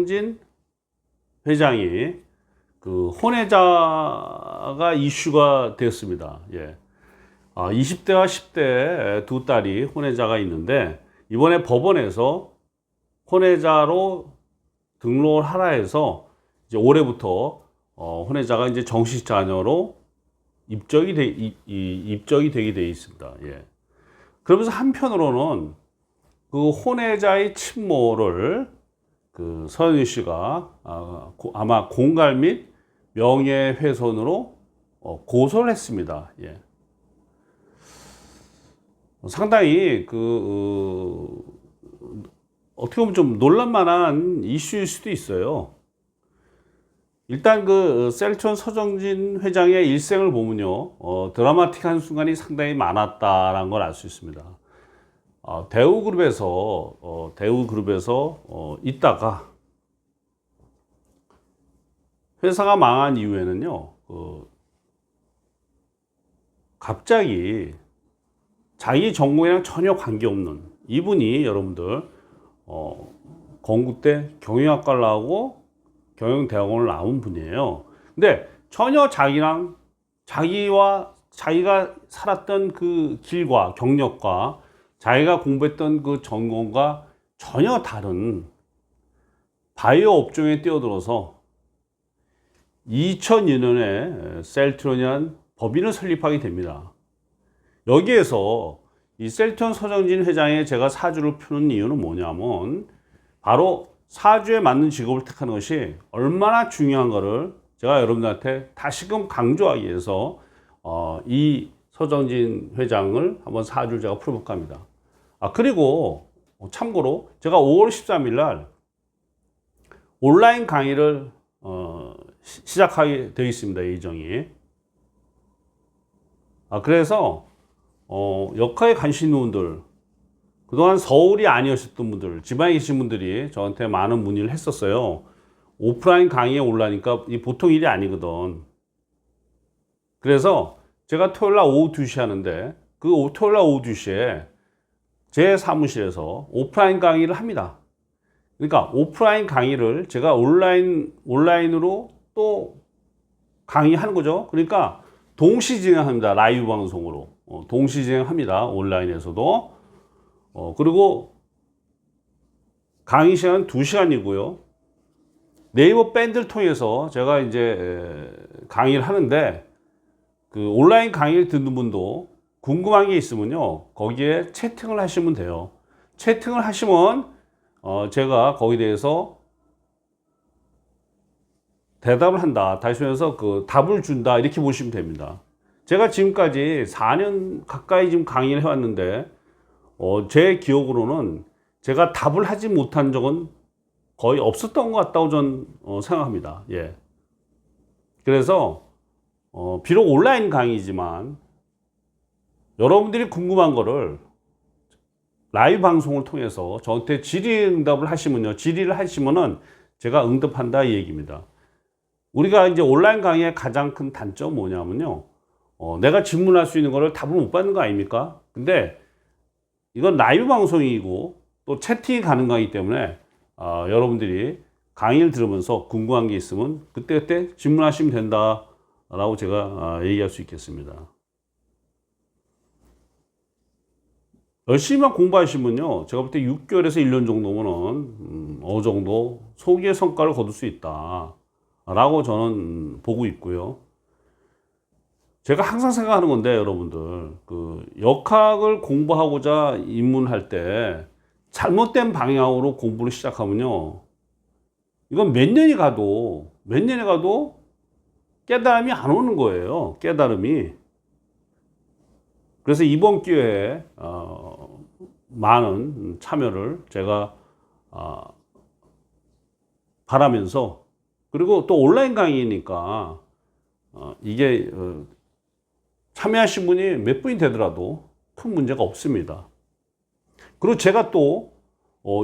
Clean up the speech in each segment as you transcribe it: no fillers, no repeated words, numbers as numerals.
서정진 회장이 그 혼외자가 이슈가 되었습니다. 예. 20대와 10대 두 딸이 혼외자가 있는데 이번에 법원에서 혼외자로 등록을 하라 해서 이제 올해부터 혼외자가 이제 정식 자녀로 입적이 되게 돼 있습니다. 예. 그러면서 한편으로는 그 혼외자의 친모를 그 서현희 씨가 아마 공갈 및 명예훼손으로 고소를 했습니다. 예. 상당히 어떻게 보면 좀 논란만한 이슈일 수도 있어요. 일단 그 셀트리온 서정진 회장의 일생을 보면요, 드라마틱한 순간이 상당히 많았다라는 걸 알 수 있습니다. 대우그룹에서 있다가 회사가 망한 이후에는요, 갑자기 자기 전공이랑 전혀 관계없는 이분이 여러분들 건국대 경영학과를 나오고 경영대학원을 나온 분이에요. 근데 전혀 자기가 살았던 그 길과 경력과 자기가 공부했던 그 전공과 전혀 다른 바이오 업종에 뛰어들어서 2002년에 셀트리온이라는 법인을 설립하게 됩니다. 여기에서 이 셀트리온 서정진 회장의 제가 사주를 푸는 이유는 뭐냐면 바로 사주에 맞는 직업을 택하는 것이 얼마나 중요한 거를 제가 여러분들한테 다시금 강조하기 위해서 이 서정진 회장을 한번 사주를 제가 풀어볼까 합니다. 그리고 참고로 제가 5월 13일 날 온라인 강의를 시작하게 되어 있습니다. 예정이. 그래서 역학에 관심 있는 분들, 그동안 서울이 아니었던 분들, 지방에 계신 분들이 저한테 많은 문의를 했었어요. 오프라인 강의에 올라니까 이 보통 일이 아니거든. 그래서 제가 토요일 날 오후 2시 하는데 그 토요일 날 오후 2시에 제 사무실에서 오프라인 강의를 합니다. 그러니까 오프라인 강의를 제가 온라인으로 또 강의하는 거죠. 그러니까 동시 진행합니다. 라이브 방송으로. 동시 진행합니다. 온라인에서도. 그리고 강의 시간은 2시간이고요. 네이버 밴드를 통해서 제가 이제 강의를 하는데 그 온라인 강의를 듣는 분도 궁금한 게 있으면요. 거기에 채팅을 하시면 돼요. 채팅을 하시면 제가 거기에 대해서 대답을 한다. 다시 말해서 그 답을 준다. 이렇게 보시면 됩니다. 제가 지금까지 4년 가까이 지금 강의를 해왔는데, 제 기억으로는 제가 답을 하지 못한 적은 거의 없었던 것 같다고 저는 생각합니다. 예. 그래서, 비록 온라인 강의지만, 여러분들이 궁금한 거를 라이브 방송을 통해서 저한테 질의응답을 하시면요. 질의를 하시면은 제가 응답한다 이 얘기입니다. 우리가 이제 온라인 강의의 가장 큰 단점 뭐냐면요. 내가 질문할 수 있는 거를 답을 못 받는 거 아닙니까? 근데 이건 라이브 방송이고 또 채팅이 가능하기 때문에 여러분들이 강의를 들으면서 궁금한 게 있으면 그때 질문하시면 된다라고 제가 얘기할 수 있겠습니다. 열심히만 공부하시면요. 제가 볼 때 6개월에서 1년 정도면은 어느 정도 소기의 성과를 거둘 수 있다. 라고 저는 보고 있고요. 제가 항상 생각하는 건데 여러분들 그 역학을 공부하고자 입문할 때 잘못된 방향으로 공부를 시작하면요. 이건 몇 년이 가도 깨달음이 안 오는 거예요. 깨달음이. 그래서 이번 기회에 많은 참여를 제가 바라면서 그리고 또 온라인 강의니까 이게 참여하신 분이 몇 분이 되더라도 큰 문제가 없습니다. 그리고 제가 또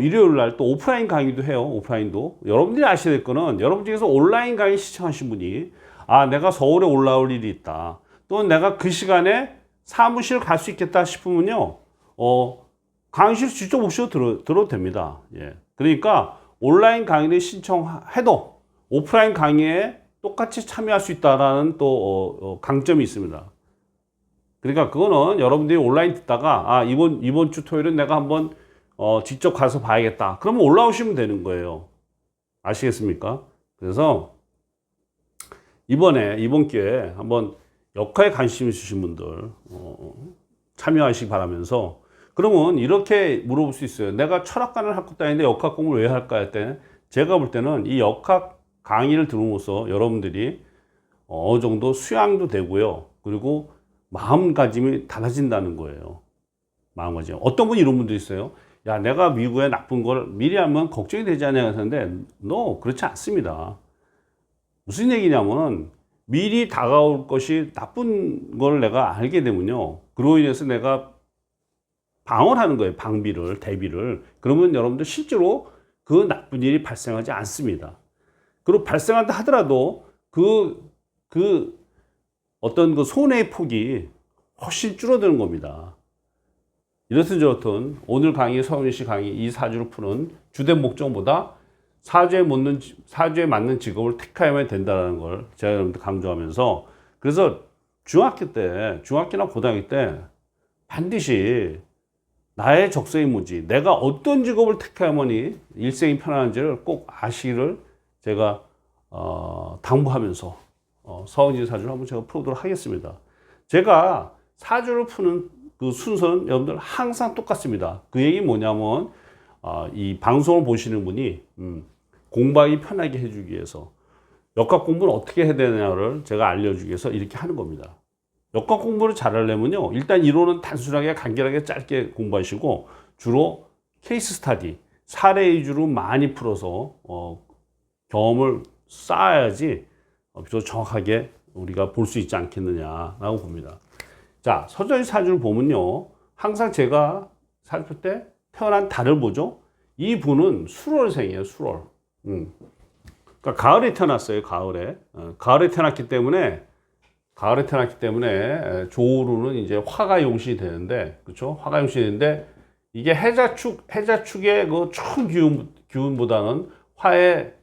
일요일 날 또 오프라인 강의도 해요. 오프라인도. 여러분들이 아셔야 될 거는 여러분 중에서 온라인 강의 시청하신 분이 내가 서울에 올라올 일이 있다. 또는 내가 그 시간에 사무실 갈 수 있겠다 싶으면요. 강의실 직접 오셔도 들어도 됩니다. 예. 그러니까 온라인 강의를 신청해도 오프라인 강의에 똑같이 참여할 수 있다라는 또 강점이 있습니다. 그러니까 그거는 여러분들이 온라인 듣다가 이번 주 토요일은 내가 한번 직접 가서 봐야겠다. 그러면 올라오시면 되는 거예요. 아시겠습니까? 그래서 이번 기회에 한번 역학에 관심 있으신 분들 참여하시기 바라면서, 그러면 이렇게 물어볼 수 있어요. 내가 철학관을 할 것도 아닌데 역학 공부를 왜 할까 했더니, 제가 볼 때는 이 역학 강의를 들음으로써 여러분들이 어느 정도 수양도 되고요. 그리고 마음가짐이 달라진다는 거예요. 마음가짐. 어떤 분이 이런 분도 있어요. 야, 내가 미국에 나쁜 걸 미리 하면 걱정이 되지 않냐 하는데, 그렇지 않습니다. 무슨 얘기냐면, 미리 다가올 것이 나쁜 걸 내가 알게 되면요, 그로 인해서 내가 방어하는 거예요. 대비를. 그러면 여러분들 실제로 그 나쁜 일이 발생하지 않습니다. 그리고 발생한다 하더라도 어떤 그 손해의 폭이 훨씬 줄어드는 겁니다. 이렇든 저렇든 오늘 강의, 서훈이 씨 강의 이 사주를 푸는 주된 목적보다 사주에 맞는 직업을 택하여야 된다는 걸 제가 여러분들 강조하면서, 그래서 중학교나 고등학교 때 반드시 나의 적성인무지, 내가 어떤 직업을 택하야만이 일생이 편안한지를 꼭 아시기를 제가 당부하면서 서은지 사주를 한번 제가 풀어보도록 하겠습니다. 제가 사주를 푸는 그 순서는 여러분들 항상 똑같습니다. 그 얘기 뭐냐면 이 방송을 보시는 분이 공부하기 편하게 해주기 위해서, 역학 공부는 어떻게 해야 되느냐를 제가 알려주기 위해서 이렇게 하는 겁니다. 역학 공부를 잘하려면요, 일단 이론은 단순하게 간결하게 짧게 공부하시고, 주로 케이스 스터디, 사례 위주로 많이 풀어서 경험을 쌓아야지 비록 정확하게 우리가 볼 수 있지 않겠느냐라고 봅니다. 자, 서전이 사주를 보면요, 항상 제가 사주 풀 때 태어난 달을 보죠. 이 분은 수월생이에요, 수월. 그러니까 가을에 태어났어요, 가을에. 가을에 태어났기 때문에 조우루는 이제 화가 용신이 되는데, 그렇죠? 화가 용신이 되는데, 이게 해자축의 그 총 기운보다는 화의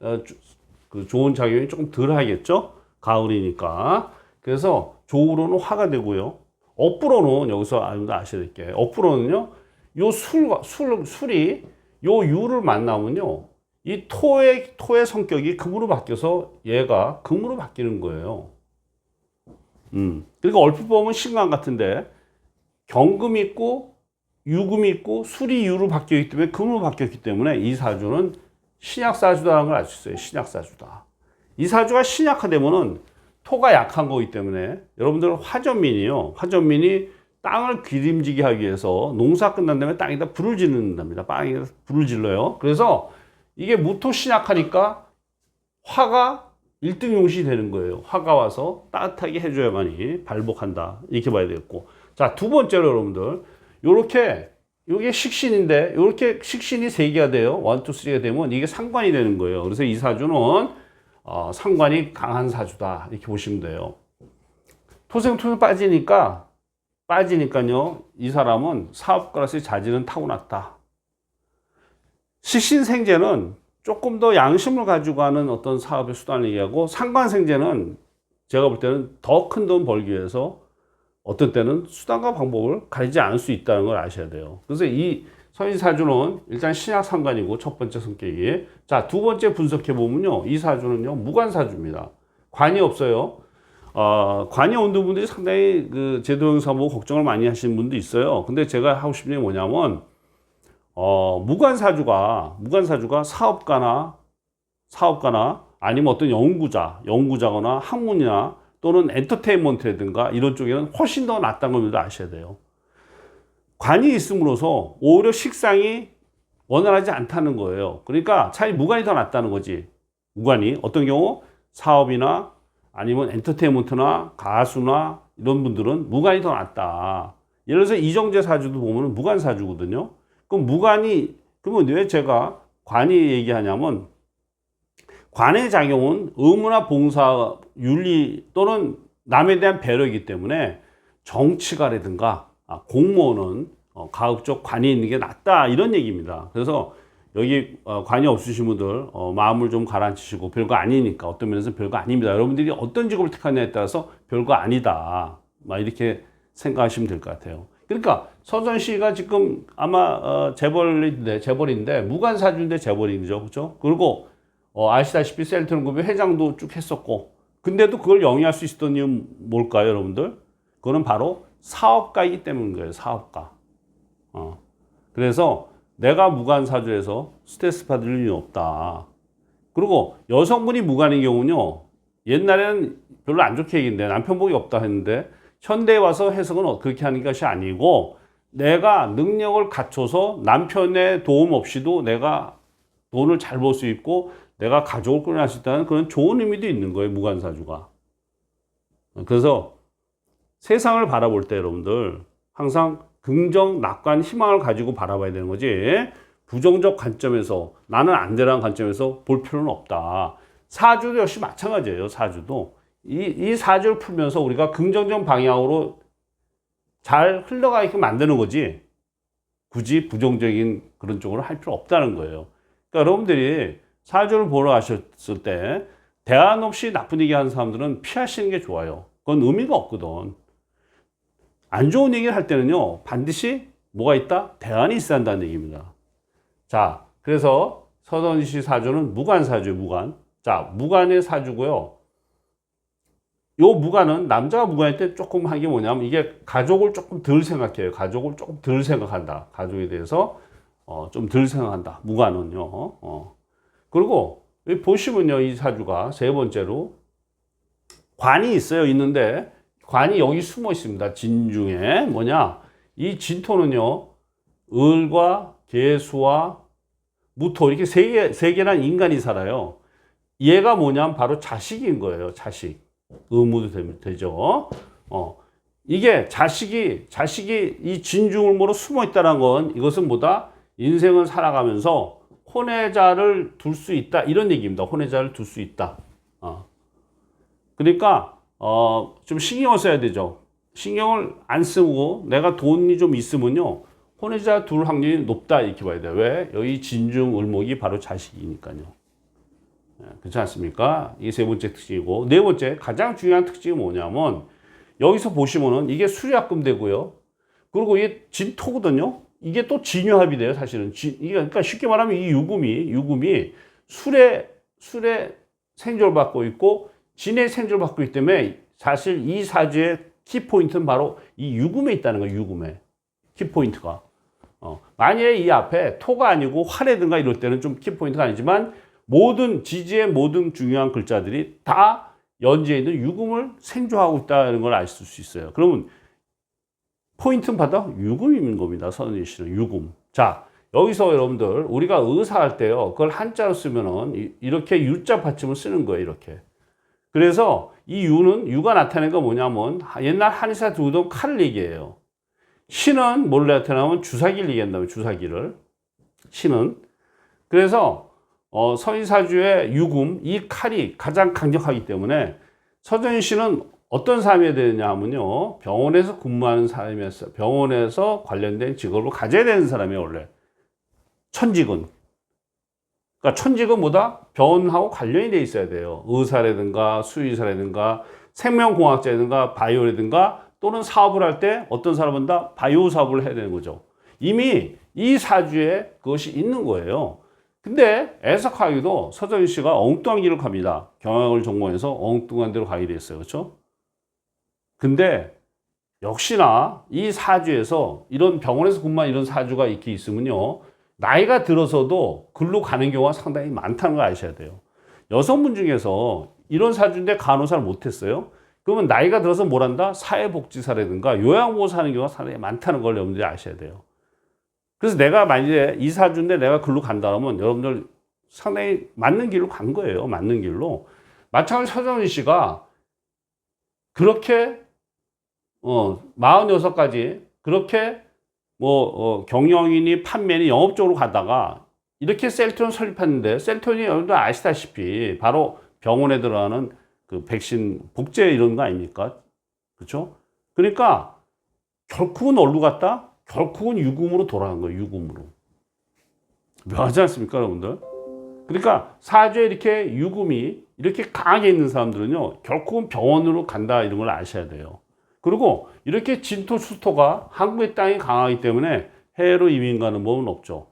그 좋은 작용이 조금 덜 하겠죠? 가을이니까. 그래서 조우로는 화가 되고요. 업부로는 여기서 아셔야 될 게, 업부로는요, 요 술이 요 유를 만나면요, 이 토의 성격이 금으로 바뀌어서 얘가 금으로 바뀌는 거예요. 그러니까 얼핏 보면 신강 같은데, 경금이 있고 유금이 있고 술이 유로 바뀌었기 때문에, 금으로 바뀌었기 때문에 이 사주는 신약사주다라는 걸 알 수 있어요. 신약사주다. 이 사주가 신약화되면은 토가 약한 거기 때문에, 여러분들은 화전민이요, 화전민이 땅을 기름지게 하기 위해서 농사 끝난 다음에 땅에다 불을 짓는답니다. 땅에다 불을 질러요. 그래서 이게 무토 신약하니까 화가 1등 용신이 되는 거예요. 화가 와서 따뜻하게 해줘야만이 발복한다, 이렇게 봐야 되겠고. 자, 두 번째로 여러분들, 요게 식신인데, 요렇게 식신이 3개가 돼요. 1, 2, 3가 되면 이게 상관이 되는 거예요. 그래서 이 사주는 상관이 강한 사주다, 이렇게 보시면 돼요. 토생토생 빠지니까요, 이 사람은 사업가로서의 자질은 타고났다. 식신생제는 조금 더 양심을 가지고 하는 어떤 사업의 수단을 얘기하고, 상관생제는 제가 볼 때는 더 큰 돈 벌기 위해서 어떤 때는 수단과 방법을 가리지 않을 수 있다는 걸 아셔야 돼요. 그래서 이 서인사주는 일단 신약상관이고, 첫 번째 성격이. 자, 두 번째 분석해 보면요, 이 사주는요, 무관사주입니다. 관이 없어요. 관이 없는 분들이 상당히 그 제도형사 보고 걱정을 많이 하시는 분도 있어요. 근데 제가 하고 싶은 게 뭐냐면, 무관사주가 사업가나 아니면 어떤 연구자거나 학문이나 또는 엔터테인먼트라든가 이런 쪽에는 훨씬 더 낫다는 걸 아셔야 돼요. 관이 있음으로써 오히려 식상이 원활하지 않다는 거예요. 그러니까 차라리 무관이 더 낫다는 거지. 무관이 어떤 경우 사업이나 아니면 엔터테인먼트나 가수나 이런 분들은 무관이 더 낫다. 예를 들어서 이정재 사주도 보면 무관 사주거든요. 그러면 왜 제가 관이 얘기하냐면, 관의 작용은 의무나 봉사, 윤리 또는 남에 대한 배려이기 때문에 정치가라든가 공무원은 가급적 관이 있는 게 낫다, 이런 얘기입니다. 그래서 여기 관여 없으신 분들 마음을 좀 가라앉히시고 별거 아니니까 어떤 면에서 별거 아닙니다. 여러분들이 어떤 직업을 택하느냐에 따라서 별거 아니다. 막 이렇게 생각하시면 될 것 같아요. 그러니까 서전 씨가 지금 아마 재벌인데 무관사주인데 재벌이죠, 그렇죠? 그리고 아시다시피 셀트론그룹의 회장도 쭉 했었고, 근데도 그걸 영위할 수 있었던 이유는 뭘까요, 여러분들? 그거는 바로 사업가이기 때문인 거예요, 사업가. 그래서 내가 무관사주에서 스트레스 받을 일이 없다. 그리고 여성분이 무관인 경우는요, 옛날에는 별로 안 좋게 얘기했는데 남편복이 없다 했는데 현대에 와서 해석은 그렇게 하는 것이 아니고 내가 능력을 갖춰서 남편의 도움 없이도 내가 돈을 잘 벌 수 있고 내가 가족을 꾸려날 수 있다는 그런 좋은 의미도 있는 거예요, 무관사주가. 그래서 세상을 바라볼 때 여러분들 항상 긍정, 낙관, 희망을 가지고 바라봐야 되는 거지, 부정적 관점에서 나는 안 되라는 관점에서 볼 필요는 없다. 사주도 역시 마찬가지예요. 사주도 이 사주를 풀면서 우리가 긍정적 방향으로 잘 흘러가게끔 만드는 거지 굳이 부정적인 그런 쪽으로 할 필요 없다는 거예요. 그러니까 여러분들이 사주를 보러 가셨을 때 대안 없이 나쁜 얘기 하는 사람들은 피하시는 게 좋아요. 그건 의미가 없거든. 안 좋은 얘기를 할 때는요, 반드시 뭐가 있다? 대안이 있어야 한다는 얘기입니다. 자, 그래서 서던 씨 사주는 무관사주예요, 무관. 자, 무관의 사주고요. 요 무관은 남자가 무관일 때 조금 한 게 뭐냐면 이게 가족을 조금 덜 생각해요. 가족을 조금 덜 생각한다. 가족에 대해서 좀 덜 생각한다. 무관은요. 그리고 여기 보시면요, 이 사주가 세 번째로 관이 있어요. 있는데 관이 여기 숨어 있습니다. 진 중에 뭐냐? 이 진토는요, 을과 계수와 무토 이렇게 세 개란 인간이 살아요. 얘가 뭐냐면 바로 자식인 거예요. 자식. 의무도 되죠. 이게 자식이 이 진중을모로 숨어 있다는 건 이것은 뭐다? 인생을 살아가면서 혼외자를 둘 수 있다. 이런 얘기입니다. 혼외자를 둘 수 있다. 그러니까 좀 신경을 써야 되죠. 신경을 안 쓰고 내가 돈이 좀 있으면요, 혼외자 둘 확률이 높다 이렇게 봐야 돼요. 왜? 여기 진중 을목이 바로 자식이니까요. 그렇지 않습니까? 이게 세 번째 특징이고, 네 번째 가장 중요한 특징이 뭐냐면 여기서 보시면은 이게 수리합금 되고요. 그리고 이게 진토거든요. 이게 또 진유합이 돼요, 사실은. 이게 그러니까 쉽게 말하면 이 유금이 술에 생존을 받고 있고 진의 생존을 받고 있기 때문에 사실 이 사주의 키포인트는 바로 이 유금에 있다는 거예요, 유금에. 키포인트가. 만약에 이 앞에 토가 아니고 화라든가 이럴 때는 좀 키포인트가 아니지만 모든 지지의 모든 중요한 글자들이 다 연지에 있는 유금을 생조하고 있다는 걸 알 수 있어요. 그러면 포인트는 바로 유금인 겁니다. 선은희 씨는 유금. 자, 여기서 여러분들 우리가 의사할 때요, 그걸 한자로 쓰면은 이렇게 유자 받침을 쓰는 거예요. 이렇게. 그래서 이 유가 나타내는 건 뭐냐면 옛날 한의사 두던 칼을 얘기해요. 신은 뭘 나타내면 주사기를 얘기한다면 주사기를. 신은. 그래서 서인사주의 유금, 이 칼이 가장 강력하기 때문에 서정희 씨는 어떤 사람이 되느냐 하면요, 병원에서 근무하는 사람이었어요. 병원에서 관련된 직업을 가져야 되는 사람이에요, 원래. 천직은. 그러니까 천직은 뭐다? 병원하고 관련이 돼 있어야 돼요. 의사라든가 수의사라든가 생명공학자라든가 바이오라든가 또는 사업을 할 때 어떤 사람은 다 바이오 사업을 해야 되는 거죠. 이미 이 사주에 그것이 있는 거예요. 근데 애석하게도 서정희 씨가 엉뚱한 길을 갑니다. 경영을 전공해서 엉뚱한 데로 가게 됐어요. 그렇죠? 근데 역시나 이 사주에서 이런 병원에서 근무한 이런 사주가 이렇게 있으면요, 나이가 들어서도 글로 가는 경우가 상당히 많다는 걸 아셔야 돼요. 여성분 중에서 이런 사주인데 간호사를 못했어요. 그러면 나이가 들어서 뭘 한다? 사회복지사라든가 요양보호사 하는 경우가 상당히 많다는 걸 여러분들이 아셔야 돼요. 그래서 내가 만약에 이 사주인데 내가 글로 간다면 여러분들 상당히 맞는 길로 간 거예요. 맞는 길로. 마찬가지로 서정희 씨가 그렇게 46까지 그렇게 경영이니 판매니 영업적으로 가다가 이렇게 셀트론 설립했는데, 셀트론이 여러분들 아시다시피 바로 병원에 들어가는 그 백신 복제 이런 거 아닙니까? 그렇죠? 그러니까 결국은 어디로 갔다? 결국은 유금으로 돌아간 거예요. 유금으로. 묘하지 않습니까, 여러분들? 그러니까 사주에 이렇게 유금이 이렇게 강하게 있는 사람들은요, 결국은 병원으로 간다 이런 걸 아셔야 돼요. 그리고 이렇게 진토, 수토가 한국의 땅이 강하기 때문에 해외로 이민 가는 법은 없죠.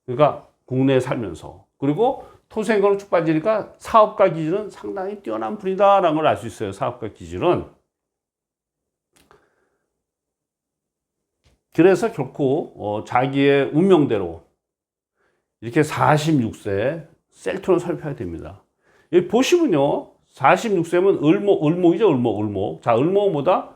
그러니까 국내에 살면서. 그리고 토생금으로 쭉 빠지니까 사업가 기질은 상당히 뛰어난 분이다라는 걸 알 수 있어요. 사업가 기질은. 그래서 결코 자기의 운명대로 이렇게 46세 셀토를 살펴야 됩니다. 여기 보시면요, 46세면 을목이죠, 을목. 자, 을목은 뭐다?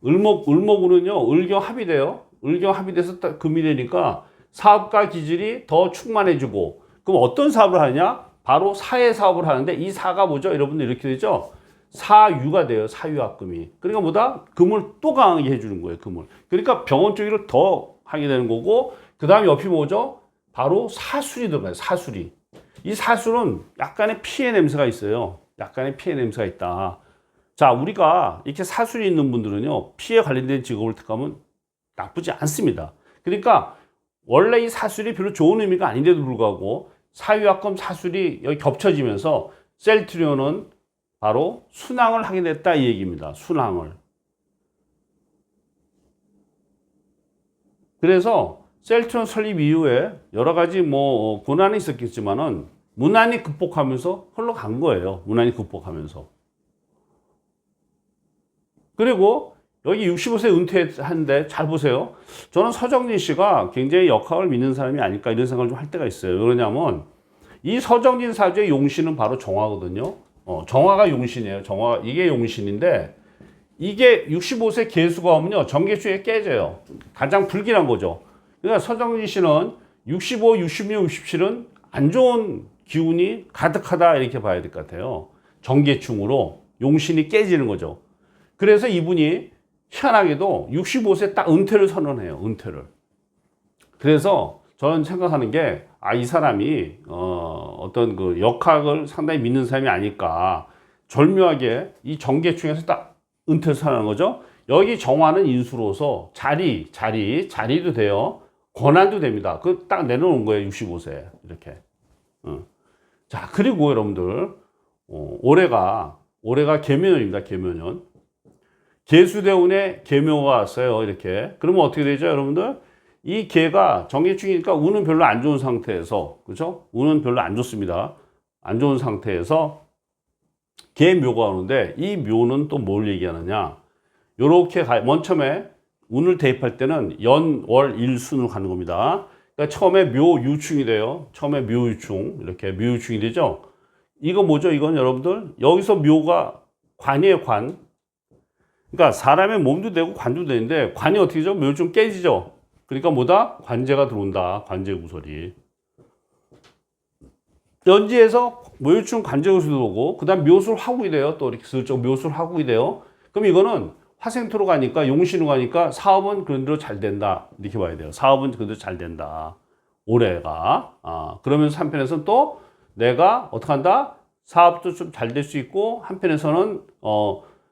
을목으로는요, 을경합이 돼요. 을경합이 돼서 딱 금이 되니까 사업가 기질이 더 충만해지고, 그럼 어떤 사업을 하느냐? 바로 사회 사업을 하는데, 이 사가 뭐죠? 여러분들 이렇게 되죠? 사유가 돼요, 사유합금이. 그러니까 뭐다? 금을 또 강하게 해주는 거예요, 금을. 그러니까 병원 쪽으로 더 하게 되는 거고, 그 다음에 옆이 뭐죠? 바로 사술이 들어가요, 사술이. 이 사술은 약간의 피해 냄새가 있어요. 약간의 피해 냄새가 있다. 자, 우리가 이렇게 사술이 있는 분들은요, 피해 관련된 직업을 택하면 나쁘지 않습니다. 그러니까 원래 이 사술이 별로 좋은 의미가 아닌데도 불구하고 사유합금 사술이 여기 겹쳐지면서 셀트리온은 바로 순항을 하게 됐다 이 얘기입니다. 순항을. 그래서 셀트리온 설립 이후에 여러 가지 뭐 고난이 있었겠지만은 무난히 극복하면서 흘러간 거예요. 무난히 극복하면서. 그리고 여기 65세 은퇴했는데 잘 보세요. 저는 서정진 씨가 굉장히 역학을 믿는 사람이 아닐까 이런 생각을 좀 할 때가 있어요. 왜냐하면 이 서정진 사주의 용신은 바로 정화거든요. 정화가 용신이에요. 정화 이게 용신인데 이게 65세 개수가 오면요 정계수에 깨져요. 가장 불길한 거죠. 그러니까 서정진 씨는 65, 66, 67은 안 좋은 기운이 가득하다 이렇게 봐야 될 것 같아요. 정계충으로 용신이 깨지는 거죠. 그래서 이분이 희한하게도 65세 딱 은퇴를 선언해요. 은퇴를. 그래서 저는 생각하는 게 이 사람이 어떤 그 역학을 상당히 믿는 사람이 아닐까. 절묘하게 이 정계충에서 딱 은퇴를 선언하는 거죠. 여기 정화는 인수로서 자리도 돼요. 권한도 됩니다. 그 딱 내려놓은 거예요. 65세 이렇게. 자, 그리고 여러분들 올해가 계묘년입니다. 계묘년. 계수대운에 계묘가 왔어요. 이렇게. 그러면 어떻게 되죠, 여러분들? 이 계가 정계충이니까 운은 별로 안 좋은 상태에서, 그죠? 운은 별로 안 좋습니다. 안 좋은 상태에서 계묘가 오는데 이 묘는 또 뭘 얘기하느냐? 요렇게 맨 처음에 운을 대입할 때는 연, 월, 일 순으로 가는 겁니다. 그러니까 처음에 묘유충이 돼요. 처음에 묘유충, 이렇게 묘유충이 되죠. 이거 뭐죠? 이건 여러분들 여기서 묘가 관이에요, 관. 그러니까 사람의 몸도 되고 관도 되는데 관이 어떻게 되죠? 묘유충 깨지죠. 그러니까 뭐다? 관제가 들어온다. 관제 구설이. 연지에서 묘유충 관제 구설이 들어오고 그다음 묘술 화국이 돼요. 또 이렇게 슬쩍 묘술 화국이 돼요. 그럼 이거는 화생토로 가니까 용신으로 가니까 사업은 그런 대로 잘 된다. 이렇게 봐야 돼요. 사업은 그런 대로 잘 된다. 올해가. 그러면서 한편에서는 또 내가 어떻게 한다? 사업도 좀 잘 될 수 있고 한편에서는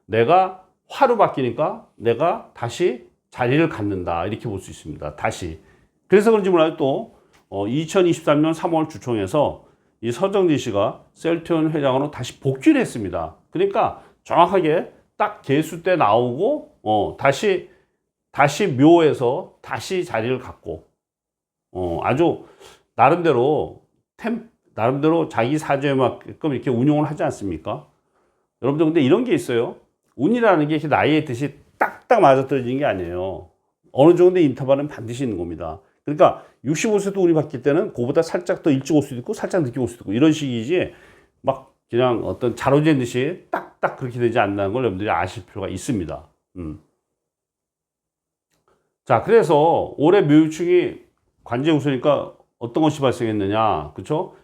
내가 화로 바뀌니까 내가 다시 자리를 갖는다. 이렇게 볼 수 있습니다. 다시. 그래서 그런지 몰라도 또 2023년 3월 주총에서 이 서정진 씨가 셀트리온 회장으로 다시 복귀를 했습니다. 그러니까 정확하게 딱 개수 때 나오고 다시 묘에서 다시 자리를 갖고 아주 나름대로 자기 사주에 맞게끔 이렇게 운용을 하지 않습니까? 여러분들 근데 이런 게 있어요. 운이라는 게 이렇게 나이에 듯이 딱딱 맞아떨어지는 게 아니에요. 어느 정도의 인터벌은 반드시 있는 겁니다. 그러니까 65세도 운이 바뀔 때는 그보다 살짝 더 일찍 올 수도 있고 살짝 늦게 올 수도 있고 이런 식이지 막 그냥 어떤 자로잰 듯이 딱딱 그렇게 되지 않는 걸 여러분들이 아실 필요가 있습니다. 자, 그래서 올해 묘유충이 관제우수니까 어떤 것이 발생했느냐, 그렇죠?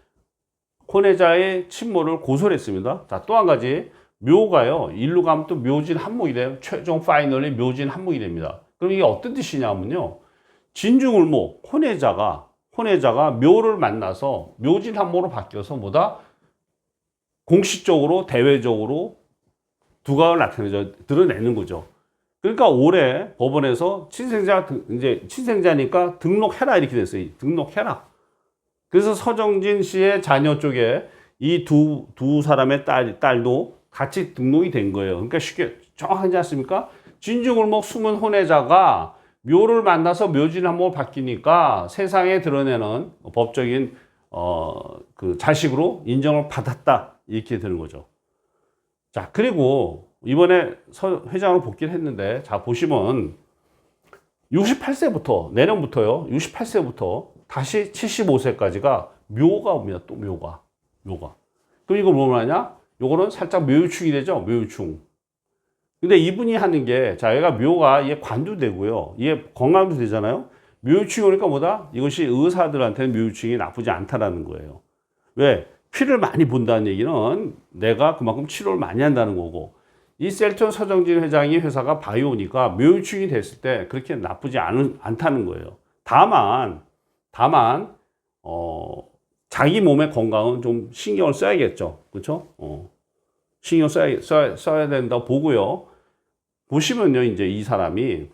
혼외자의 침몰을 고소했습니다. 자, 또 한 가지 묘가요. 일로 가면 또 묘진 한목이 돼요. 최종 파이널이 묘진 한목이 됩니다. 그럼 이게 어떤 뜻이냐면요. 진중을목 혼외자가 묘를 만나서 묘진 한목으로 바뀌어서 뭐다? 공식적으로 대외적으로 두각을 드러내는 거죠. 그러니까 올해 법원에서 친생자니까 등록해라 이렇게 됐어요. 등록해라. 그래서 서정진 씨의 자녀 쪽에 이 두 사람의 딸도 같이 등록이 된 거예요. 그러니까 쉽게 정확하지 않습니까? 진중울목 숨은 혼외자가 묘를 만나서 묘진 한몫을 바뀌니까 세상에 드러내는 법적인 그 자식으로 인정을 받았다 이렇게 되는 거죠. 자, 그리고 이번에 회장으로 복귀를 했는데, 자 보시면 68세부터 내년부터요, 68세부터 다시 75세까지가 묘가 옵니다. 또 묘가. 그럼 이거 뭐 하냐? 요거는 살짝 묘유충이 되죠. 묘유충. 근데 이분이 하는 게, 자, 얘가 묘가, 얘 관도 되고요. 얘 건강도 되잖아요. 묘유충이 오니까 뭐다? 이것이 의사들한테는 묘유충이 나쁘지 않다라는 거예요. 왜? 피를 많이 본다는 얘기는 내가 그만큼 치료를 많이 한다는 거고, 이 셀톤 서정진 회장이 회사가 바이오니까 묘유충이 됐을 때 그렇게 나쁘지 않다는 거예요. 다만, 자기 몸의 건강은 좀 신경을 써야겠죠. 그렇죠? 신경 써야 된다고 보고요. 보시면요, 이제 이 사람이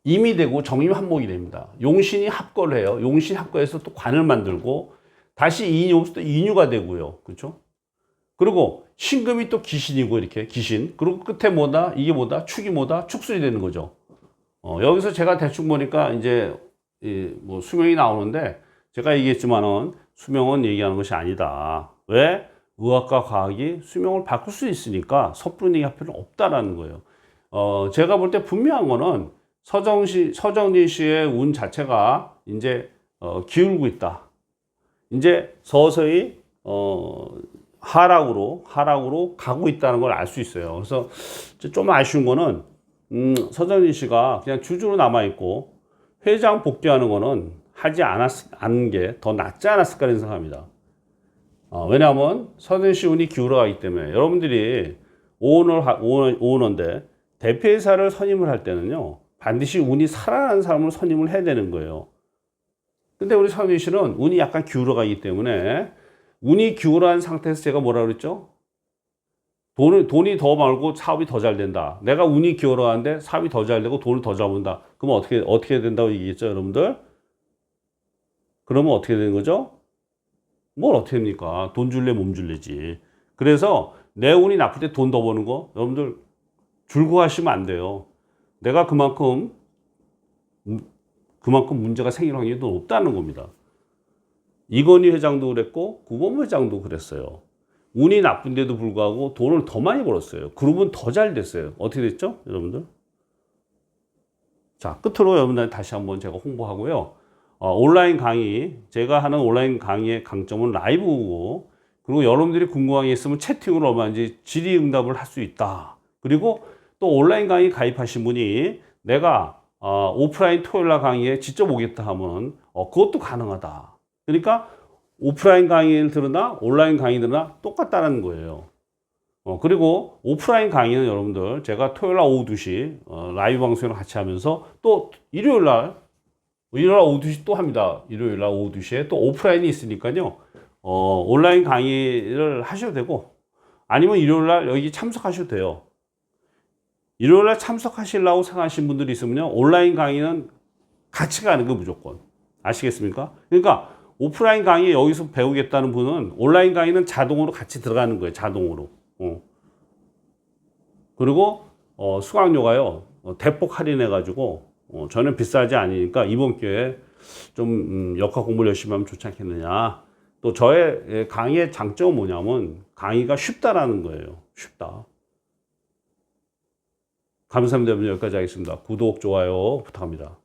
임이 되고 정임 한목이 됩니다. 용신이 합거를 해요. 용신 합거해서 또 관을 만들고, 다시 인이 오면서 또 인유가 되고요. 그렇죠? 그리고 신금이 또 기신이고, 이렇게 기신. 그리고 끝에 뭐다? 이게 뭐다? 축이 뭐다? 축술이 되는 거죠. 여기서 제가 대충 보니까 이제 뭐 수명이 나오는데, 제가 얘기했지만은 수명은 얘기하는 것이 아니다. 왜? 의학과 과학이 수명을 바꿀 수 있으니까 섣부른 얘기할 필요는 없다라는 거예요. 제가 볼 때 분명한 거는 서정진 씨의 운 자체가 이제 기울고 있다. 이제 서서히 하락으로 가고 있다는 걸 알 수 있어요. 그래서 좀 아쉬운 거는 서정진 씨가 그냥 주주로 남아 있고 회장 복귀하는 거는 하지 않은 게 더 낫지 않았을까 이런 생각합니다. 왜냐하면 서정진 씨 운이 기울어가기 때문에. 여러분들이 오너인데 대표이사를 선임을 할 때는요, 반드시 운이 살아나는 사람을 선임을 해야 되는 거예요. 근데 우리 서정진 씨는 운이 약간 기울어가기 때문에, 운이 기울어간 상태에서 제가 뭐라 그랬죠? 돈이 더 많고 사업이 더 잘 된다. 내가 운이 기울어가는데 사업이 더 잘 되고 돈을 더 잘 번다. 그러면 어떻게 된다고 얘기했죠, 여러분들? 그러면 어떻게 되는 거죠? 뭘 어떻게 됩니까? 돈 줄래 몸 줄래지. 그래서 내 운이 나쁠 때 돈 더 버는 거 여러분들 줄고하시면 안 돼요. 내가 그만큼 문제가 생길 확률이 더 높다는 겁니다. 이건희 회장도 그랬고 구본무 회장도 그랬어요. 운이 나쁜데도 불구하고 돈을 더 많이 벌었어요. 그룹은 더 잘 됐어요. 어떻게 됐죠, 여러분들? 자, 끝으로 여러분들 다시 한번 제가 홍보하고요. 온라인 강의, 제가 하는 온라인 강의의 강점은 라이브고, 그리고 여러분들이 궁금한 게 있으면 채팅으로 얼마든지 질의응답을 할 수 있다. 그리고 또 온라인 강의 가입하신 분이 내가 오프라인 토요일날 강의에 직접 오겠다 하면 그것도 가능하다. 그러니까 오프라인 강의를 들으나 온라인 강의 들으나 똑같다는 거예요. 그리고 오프라인 강의는 여러분들 제가 토요일날 오후 2시 라이브 방송을 같이 하면서, 또 일요일날 오후 2시 또 합니다. 일요일날 오후 2시에 또 오프라인이 있으니까요. 온라인 강의를 하셔도 되고, 아니면 일요일날 여기 참석하셔도 돼요. 일요일날 참석하시려고 생각하신 분들이 있으면요, 온라인 강의는 같이 가는 거 무조건. 아시겠습니까? 그러니까 오프라인 강의 여기서 배우겠다는 분은 온라인 강의는 자동으로 같이 들어가는 거예요. 자동으로. 그리고 수강료가요, 대폭 할인해가지고 저는 비싸지 않으니까 이번 기회에 좀 역학 공부를 열심히 하면 좋지 않겠느냐. 또 저의 강의의 장점은 뭐냐면 강의가 쉽다라는 거예요. 쉽다. 감사합니다. 여러분, 여기까지 하겠습니다. 구독, 좋아요 부탁합니다.